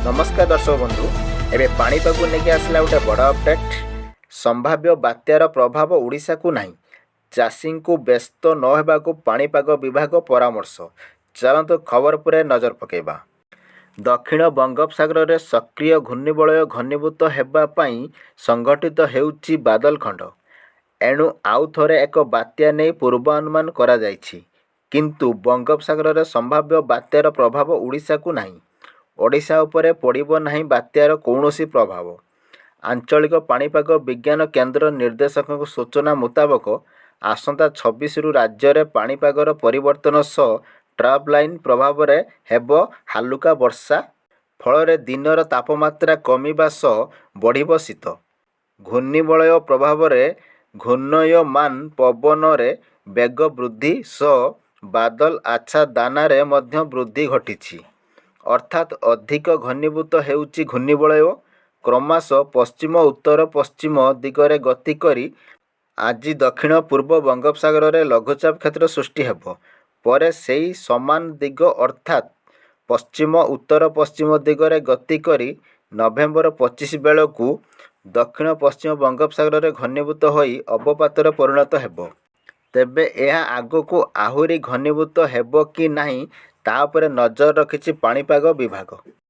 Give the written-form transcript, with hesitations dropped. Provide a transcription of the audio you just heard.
नमस्कार दर्शक बंधु एवं पाणीपाग नहीं आसला गोटे बड़ अपडेट। संभाव्य बात्यार प्रभाव ओडिशा को नहीं, चाषी को व्यस्त न को पाणीपाग विभाग परामर्श। चलतु खबर पर नजर पकेबा। दक्षिण बंगोपसागर में सक्रिय घूर्णिबलय घनीभूत होगापाई संगठित हेउची बादल खंड। एणु आउ थरे एक बात्या नहीं पूर्वानुमान करा जायछि, किंतु बंगोपसागर में संभाव्य बात्यार प्रभाव ओडिशा को नहीं। ओडिशा उपरे पड़िबो नहीं बात्यार कौनसी प्रभाव। आंचलिक पाणीपाग विज्ञान केन्द्र निर्देशक सूचना मुताबक आसंता 26 रु राज्य में पाणीपागर परिवर्तन सह ट्रफ लाइन प्रभाव में हेबो हालुका वर्षा। फल दिनर तापमात्रा कमिबा सह बढ़िबो शीत। घूर्णिबलय प्रभाव में घूर्णयमान पवन रे बेग वृद्धि सह बादल आच्छा दाना रे मध्य वृद्धि घटिछि। अर्थात अधिक घनीभूत हेउची घूर्णिबलय क्रमश पश्चिम उत्तर पश्चिम दिगरे गति करी आज दक्षिण पूर्व बंगोपसागर में लघुचाप क्षेत्र सृष्टि हेबो। परे सेही समान दिग अर्थात पश्चिम उत्तर पश्चिम दिगरे गति करी नवेम्बर 25 बेलू दक्षिण पश्चिम बंगोपसागर में घनीभूत होई अवपातर परिणत हेबो। तेबे यह आगको आहुरी घनीभूत हेबो कि नहीं ता उपरे नजर रखिछि पाणीपाग विभाग।